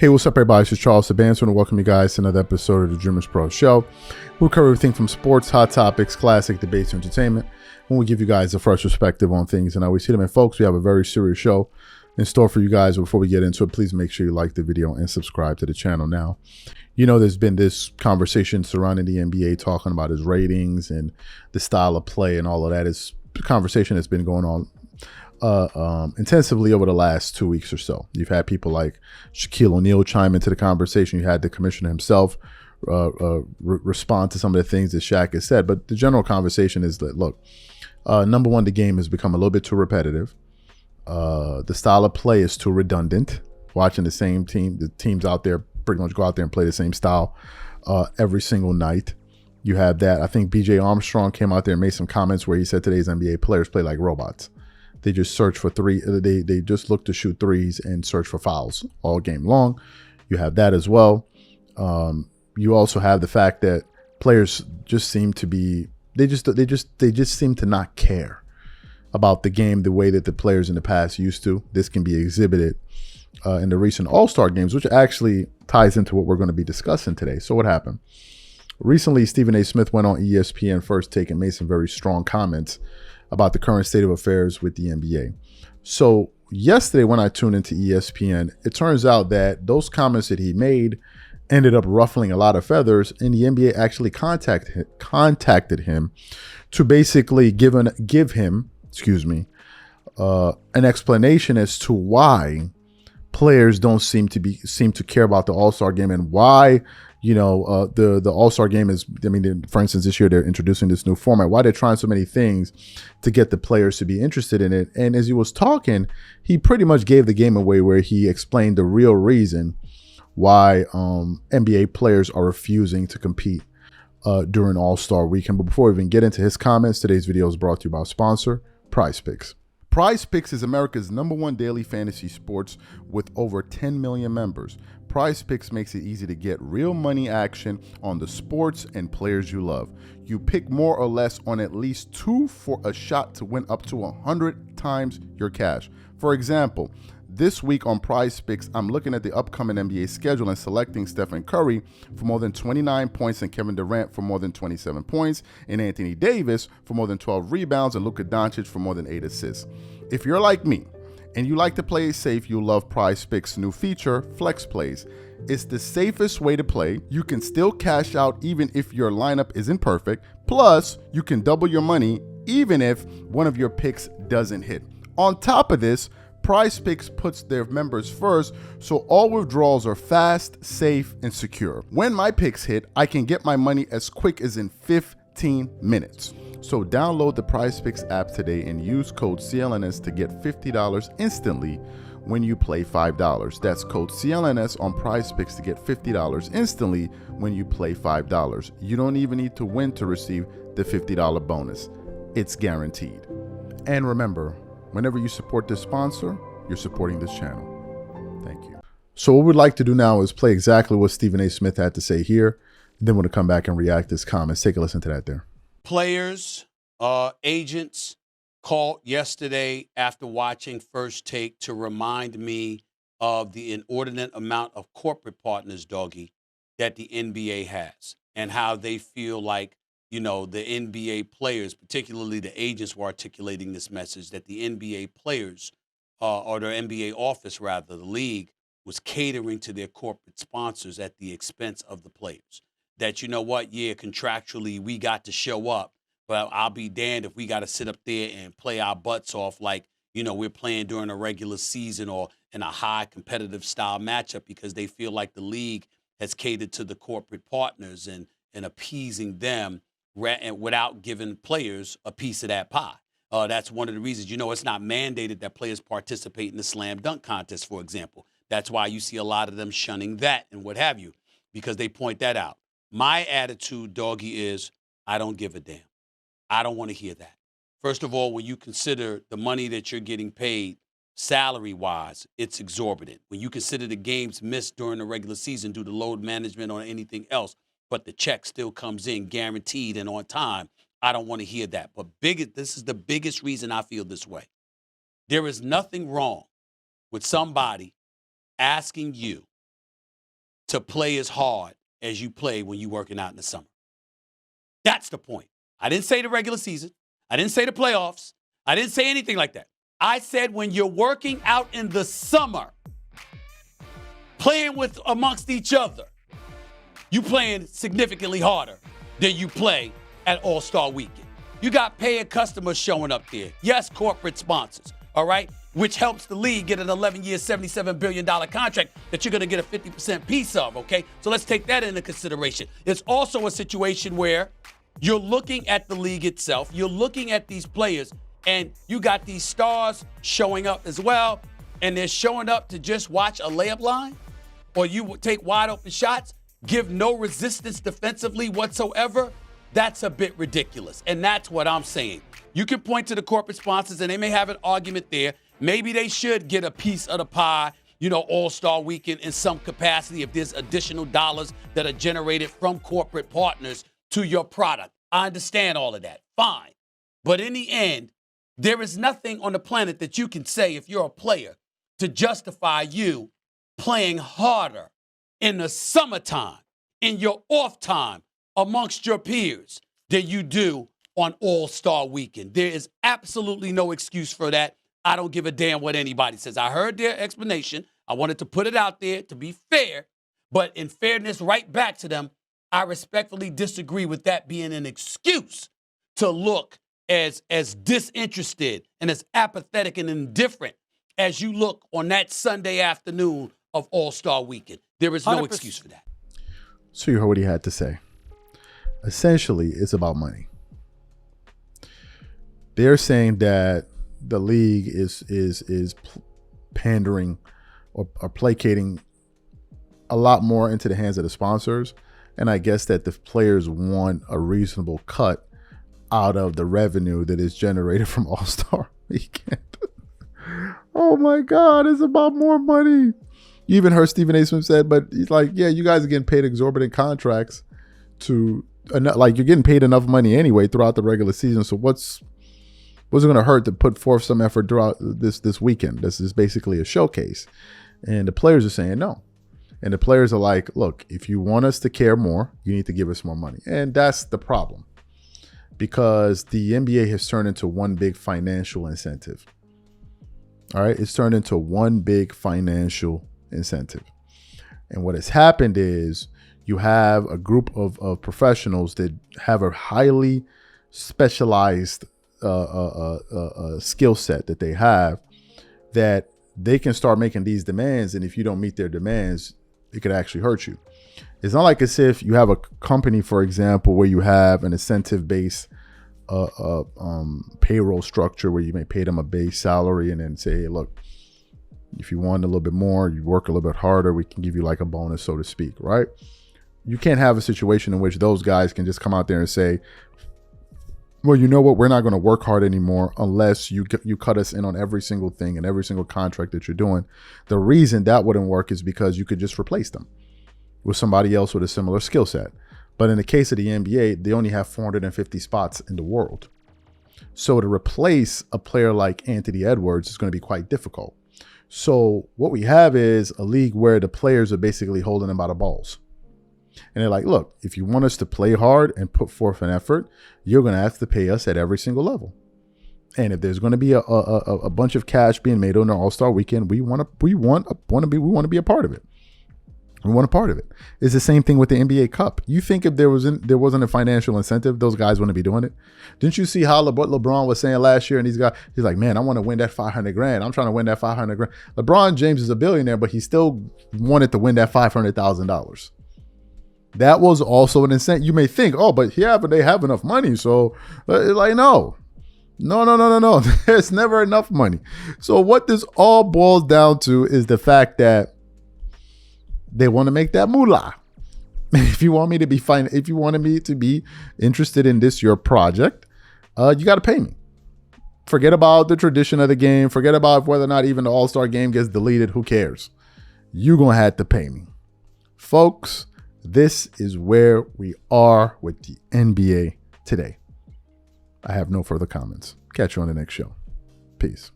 Hey, what's up, everybody? This is Charles Sabanz. I want to welcome you guys to another episode of the DREAMERSPRO show. We'll cover everything from sports, hot topics, classic debates, and entertainment. And we give you guys a fresh perspective on things and how we see them. And folks, we have a very serious show in store for you guys. Before we get into it, please make sure you like the video and subscribe to the channel now. You know, there's been this conversation surrounding the NBA talking about his ratings and the style of play and all of that. It's a conversation that's been going on intensively over the last 2 weeks or so. You've had people like Shaquille O'Neal chime into the conversation. You had the commissioner himself respond to some of the things that Shaq has said. But the general conversation is that, look, number one, the game has become a little bit too repetitive. The style of play is too redundant. Watching the same team, the teams out there pretty much go out there and play the same style every single night. You have that. I think BJ Armstrong came out there and made some comments where he said today's NBA players play like robots. They just search for they just look to shoot threes and search for fouls all game long. You have that as well. You also have the fact that players just seem to be they just seem to not care about the game the way that the players in the past used to. This can be exhibited in the recent All-Star games, which actually ties into what we're going to be discussing today. So what happened? Recently, Stephen A. Smith went on ESPN First Take and made some very strong comments about the current state of affairs with the NBA. So yesterday when I tuned into ESPN, it turns out that those comments that he made ended up ruffling a lot of feathers, and the NBA actually contacted him to basically give him an explanation as to why players don't seem to care about the All-Star game, and why the All-Star game is, for instance, this year they're introducing this new format, why they're trying so many things to get the players to be interested in it. And as he was talking, he pretty much gave the game away, where he explained the real reason why NBA players are refusing to compete during All-Star weekend. But before we even get into his comments, today's video is brought to you by our sponsor, PrizePicks. PrizePicks is America's #1 daily fantasy sports with over 10 million members. PrizePicks makes it easy to get real money action on the sports and players you love. You pick more or less on at least two for a shot to win up to 100 times your cash. For example, this week on PrizePicks, I'm looking at the upcoming NBA schedule and selecting Stephen Curry for more than 29 points and Kevin Durant for more than 27 points and Anthony Davis for more than 12 rebounds and Luka Doncic for more than 8 assists. If you're like me and you like to play it safe, you'll love PrizePicks' new feature, Flex Plays. It's the safest way to play. You can still cash out even if your lineup isn't perfect. Plus, you can double your money even if one of your picks doesn't hit. On top of this, PrizePicks puts their members first, so all withdrawals are fast, safe, and secure. When my picks hit, I can get my money as quick as in 15 minutes. So download the PrizePicks app today and use code CLNS to get $50 instantly when you play $5. That's code CLNS on PrizePicks to get $50 instantly when you play $5. You don't even need to win to receive the $50 bonus. It's guaranteed. And remember, whenever you support this sponsor, you're supporting this channel. Thank you. So what we'd like to do now is play exactly what Stephen A. Smith had to say here. Then we're going to come back and react to his comments. Take a listen to that there. Players, agents called yesterday after watching First Take to remind me of the inordinate amount of corporate partners, Doggy, that the NBA has, and how they feel like, the NBA players, particularly the agents, were articulating this message that the NBA players, or their NBA office, rather, the league, was catering to their corporate sponsors at the expense of the players. That, contractually we got to show up, but I'll be damned if we got to sit up there and play our butts off like, we're playing during a regular season or in a high competitive style matchup, because they feel like the league has catered to the corporate partners and appeasing them without giving players a piece of that pie. That's one of the reasons, it's not mandated that players participate in the slam dunk contest, for example. That's why you see a lot of them shunning that and what have you, because they point that out. My attitude, Doggy, is I don't give a damn. I don't want to hear that. First of all, when you consider the money that you're getting paid salary-wise, it's exorbitant. When you consider the games missed during the regular season due to load management or anything else, but the check still comes in guaranteed and on time, I don't want to hear that. But this is the biggest reason I feel this way. There is nothing wrong with somebody asking you to play as hard as you play when you're working out in the summer. That's the point. I didn't say the regular season. I didn't say the playoffs. I didn't say anything like that. I said when you're working out in the summer, playing with amongst each other, you playing significantly harder than you play at All-Star Weekend. You got paying customers showing up there. Yes, corporate sponsors, all right, which helps the league get an 11-year, $77 billion contract that you're going to get a 50% piece of, okay? So let's take that into consideration. It's also a situation where you're looking at the league itself. You're looking at these players, and you got these stars showing up as well, and they're showing up to just watch a layup line, or you take wide open shots, give no resistance defensively whatsoever. That's a bit ridiculous, and that's what I'm saying. You can point to the corporate sponsors, and they may have an argument there. Maybe they should get a piece of the pie, All-Star Weekend in some capacity if there's additional dollars that are generated from corporate partners to your product. I understand all of that. Fine. But in the end, there is nothing on the planet that you can say if you're a player to justify you playing harder in the summertime, in your off time, amongst your peers than you do on All-Star Weekend. There is absolutely no excuse for that. I don't give a damn what anybody says. I heard their explanation. I wanted to put it out there to be fair, but in fairness, right back to them, I respectfully disagree with that being an excuse to look as disinterested and as apathetic and indifferent as you look on that Sunday afternoon of All-Star Weekend. There is no 100%. excuse for that. So you heard what he had to say. Essentially, it's about money. They're saying that the league is pandering or placating a lot more into the hands of the sponsors. And I guess that the players want a reasonable cut out of the revenue that is generated from All-Star Weekend. Oh my God, it's about more money. You even heard Stephen A. Smith said, but he's like, yeah, you guys are getting paid exorbitant contracts like you're getting paid enough money anyway throughout the regular season. So what's it going to hurt to put forth some effort throughout this weekend? This is basically a showcase. And the players are saying no. And the players are like, look, if you want us to care more, you need to give us more money. And that's the problem, because the NBA has turned into one big financial incentive. All right. It's turned into one big financial incentive. And what has happened is you have a group of professionals that have a highly specialized skill set that they have, that they can start making these demands. And if you don't meet their demands, it could actually hurt you. It's not like as if you have a company, for example, where you have an incentive-based payroll structure where you may pay them a base salary and then say, hey, look, if you want a little bit more, you work a little bit harder, we can give you like a bonus, so to speak, right? You can't have a situation in which those guys can just come out there and say, well, you know what, we're not going to work hard anymore unless you cut us in on every single thing and every single contract that you're doing. The reason that wouldn't work is because you could just replace them with somebody else with a similar skill set. But in the case of the NBA, they only have 450 spots in the world. So to replace a player like Anthony Edwards is going to be quite difficult. So what we have is a league where the players are basically holding them by the balls. And they're like, look, if you want us to play hard and put forth an effort, you're going to have to pay us at every single level. And if there's going to be a bunch of cash being made on the All-Star Weekend, we want to be a part of it. We want a part of it. It's the same thing with the NBA Cup. You think if there wasn't a financial incentive, those guys wouldn't be doing it? Didn't you see how what LeBron was saying last year? And he's like, man, I want to win that 500 grand. I'm trying to win that 500 grand. LeBron James is a billionaire, but he still wanted to win that $500,000. That was also an incentive. You may think, oh, but they have enough money. So like, no. There's never enough money. So what this all boils down to is the fact that they want to make that moolah. If you want me to be fine, if you wanted me to be interested in your project, you got to pay me. Forget about the tradition of the game. Forget about whether or not even the All-Star game gets deleted. Who cares? You're going to have to pay me. Folks, this is where we are with the NBA today. I have no further comments. Catch you on the next show. Peace.